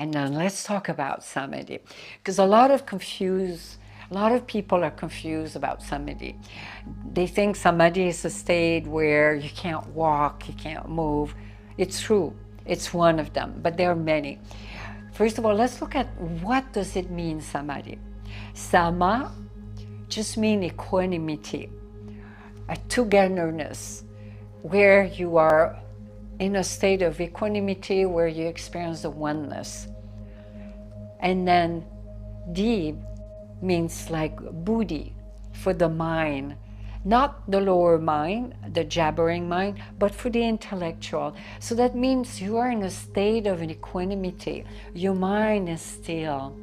And then let's talk about samadhi, because a lot of people are confused about samadhi. They think samadhi is a state where you can't walk, you can't move. It's true, it's one of them, but there are many. First of all, let's look at what does it mean, samadhi. Sama just means equanimity, a togetherness, where you are in a state of equanimity, where you experience the oneness. And then Di means like buddhi, for the mind, not the lower mind, the jabbering mind, but for the intellectual. So that means you are in a state of an equanimity. Your mind is still.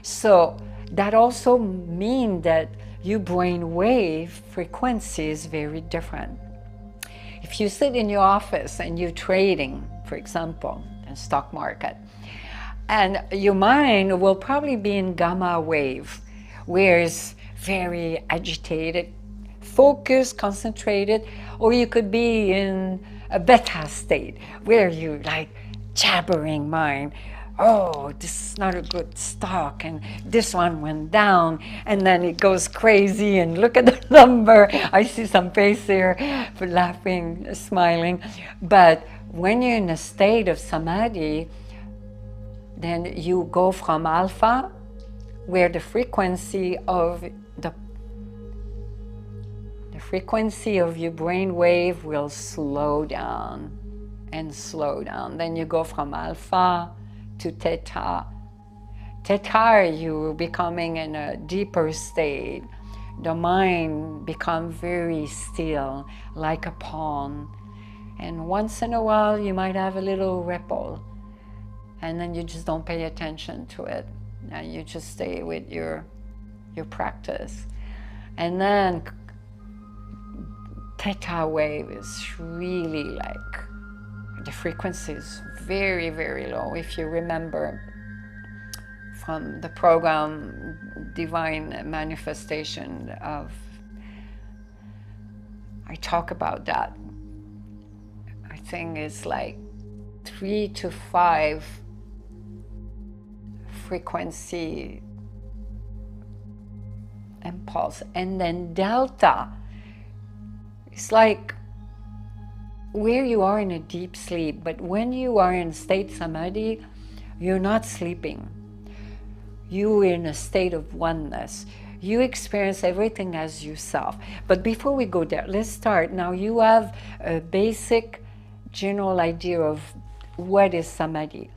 So that also means that your brain wave frequency is very different. If you sit in your office and you're trading, for example, in stock market, and your mind will probably be in gamma wave, where it's very agitated, focused, concentrated, or you could be in a beta state, where you like jabbering mind. Oh, this is not a good stock, and this one went down, and then it goes crazy, and look at the number. I see some face here for laughing, smiling. But when you're in a state of samadhi, then you go from alpha, where the frequency of your brain wave will slow down and slow down. Then you go from alpha to theta. Theta, you're becoming in a deeper state. The mind becomes very still, like a pond. And once in a while, you might have a little ripple. And then you just don't pay attention to it. And you just stay with your practice. And then theta wave is really like, the frequency is very, very low. If you remember from the program Divine Manifestation of, I talk about that. I think it's like 3 to 5 frequency impulse. And then delta, it's like where you are in a deep sleep, but when you are in state samadhi, you're not sleeping. You're in a state of oneness. You experience everything as yourself. But before we go there, let's start. Now you have a basic general idea of what is samadhi.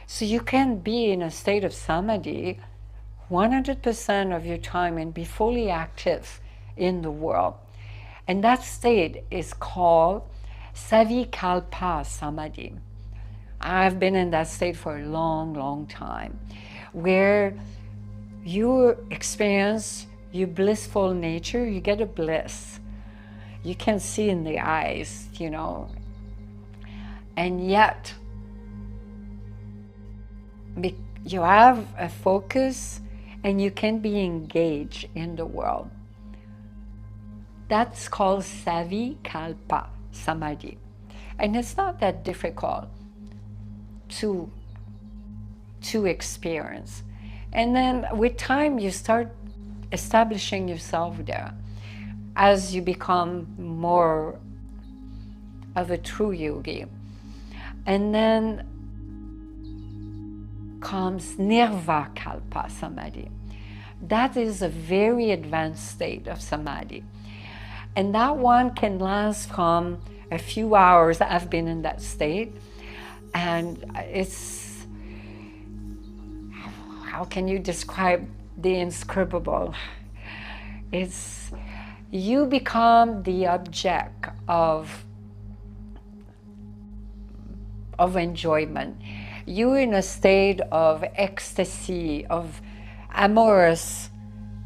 So you can be in a state of samadhi 100% of your time and be fully active in the world. And that state is called Savikalpa Samadhi. I've been in that state for a long, long time, where you experience your blissful nature, you get a bliss. You can see in the eyes, you know, and yet you have a focus and you can be engaged in the world. That's called Savikalpa Samadhi. And it's not that difficult to experience. And then with time, you start establishing yourself there as you become more of a true yogi. And then comes Nirvikalpa Samadhi. That is a very advanced state of samadhi. And that one can last from a few hours. I've been in that state. And it's, how can you describe the inscribable? It's, you become the object of enjoyment. You're in a state of ecstasy, of amorous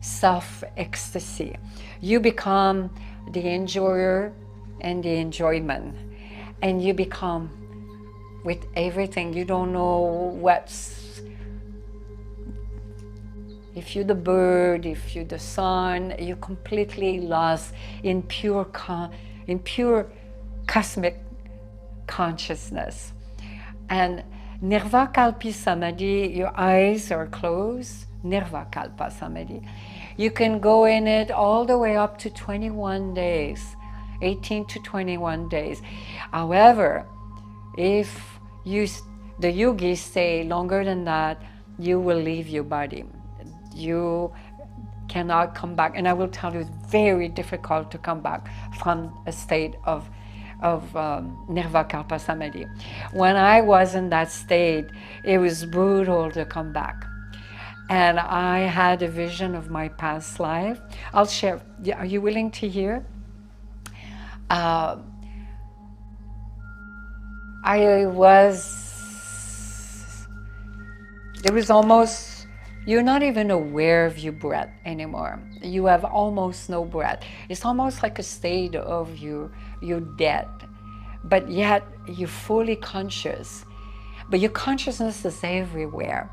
self-ecstasy. You become the enjoyer and the enjoyment. And you become with everything. You don't know what's, if you're the bird, if you're the sun, you're completely lost in pure cosmic consciousness. And Nirvikalpa Samadhi, your eyes are closed, Nirvikalpa Samadhi. You can go in it all the way up to 21 days, 18 to 21 days. However, if you, the yogis say longer than that, you will leave your body. You cannot come back. And I will tell you, it's very difficult to come back from a state of Nirvikalpa Samadhi. When I was in that state, it was brutal to come back. And I had a vision of my past life. I'll share. Are you willing to hear? I was, there was almost, you're not even aware of your breath anymore. You have almost no breath. It's almost like a state of you're dead, but yet you're fully conscious. But your consciousness is everywhere.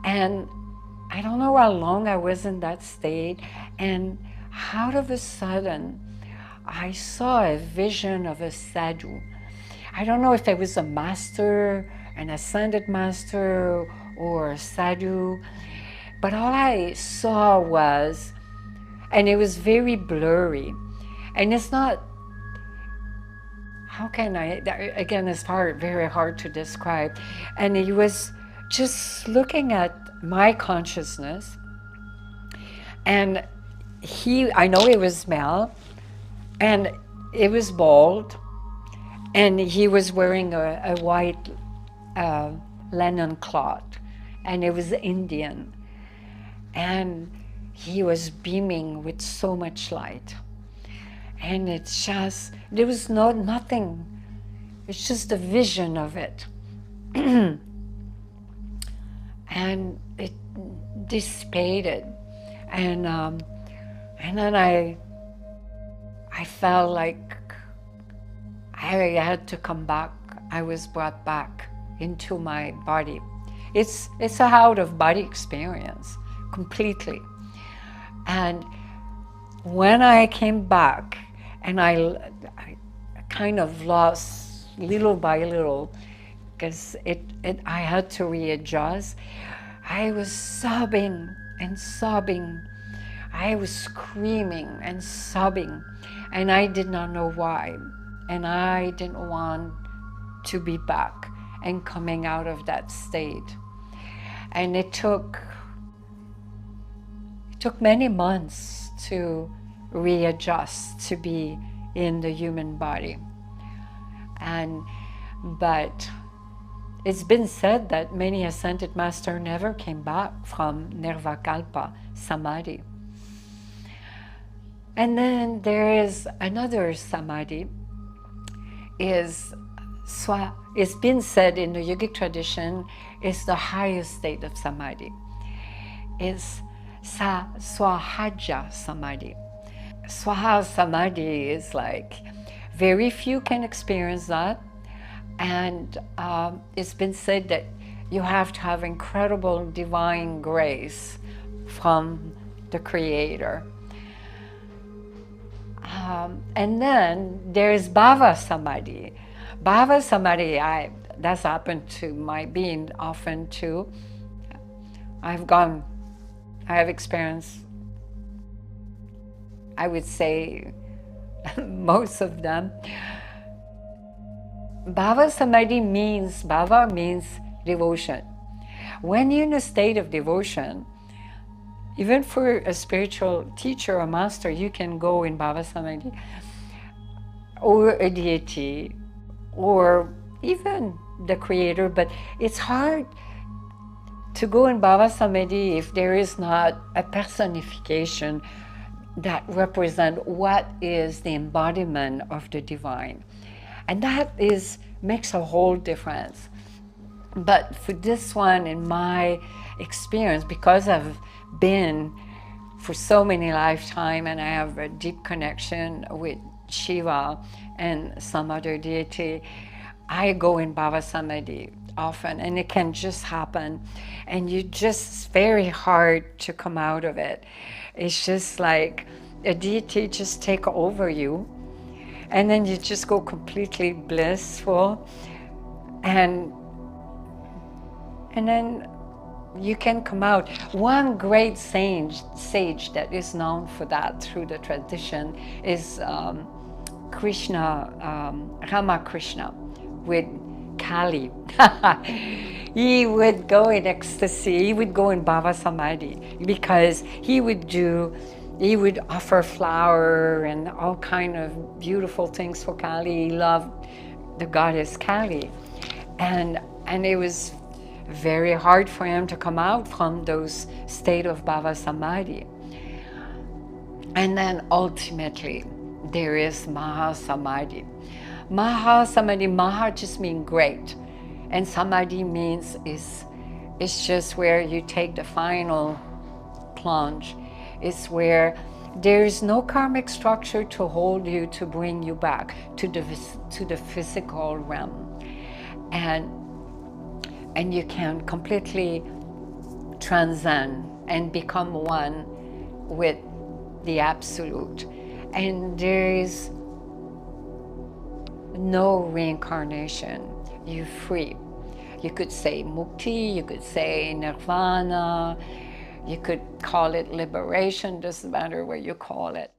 And I don't know how long I was in that state, and out of a sudden, I saw a vision of a sadhu. I don't know if it was a master, an ascended master, or a sadhu, but all I saw was, and it was very blurry, and it's not, how can I, again, it's hard, very hard to describe, and he was just looking at my consciousness, and I know it was male, and it was bald, and he was wearing a white linen cloth, and it was Indian, and he was beaming with so much light, and it's just, there was nothing, it's just a vision of it. And it dissipated, and then I felt like I had to come back. I was brought back into my body. It's a out of body experience, completely. And when I came back, and I kind of lost little by little, because I had to readjust. I was sobbing and sobbing. I was screaming and sobbing, and I did not know why. And I didn't want to be back and coming out of that state. And it took many months to readjust to be in the human body. But it's been said that many ascended masters never came back from Nirvikalpa Samadhi. And then there is another Samadhi. It's been said in the yogic tradition, is the highest state of Samadhi. It's Sahaja Samadhi. Sahaja Samadhi is like, very few can experience that. And it's been said that you have to have incredible divine grace from the Creator. And then there's Bhava Samadhi. Bhava Samadhi, that's happened to my being often too. I have experienced, I would say, most of them. Bhava Samadhi means devotion. When you're in a state of devotion, even for a spiritual teacher or master, you can go in Bhava Samadhi, or a deity, or even the Creator, but it's hard to go in Bhava Samadhi if there is not a personification that represents what is the embodiment of the divine. And that makes a whole difference. But for this one, in my experience, because I've been for so many lifetimes and I have a deep connection with Shiva and some other deity, I go in Bhava Samadhi often, and it can just happen, and it's very hard to come out of it. It's just like a deity just take over you, and then you just go completely blissful, and and then you can come out. One great sage that is known for that through the tradition is Krishna, Ramakrishna with Kali. He would go in ecstasy, he would go in Bhava Samadhi, because he would offer flower and all kind of beautiful things for Kali. He loved the goddess Kali. And it was very hard for him to come out from those state of Bhava Samadhi. And then ultimately, there is Maha Samadhi. Maha Samadhi, Maha just means great. And Samadhi means it's just where you take the final plunge. It's where there is no karmic structure to hold you, to bring you back to the physical realm. And you can completely transcend and become one with the Absolute. And there is no reincarnation. You're free. You could say mukti, you could say nirvana, you could call it liberation, doesn't matter what you call it.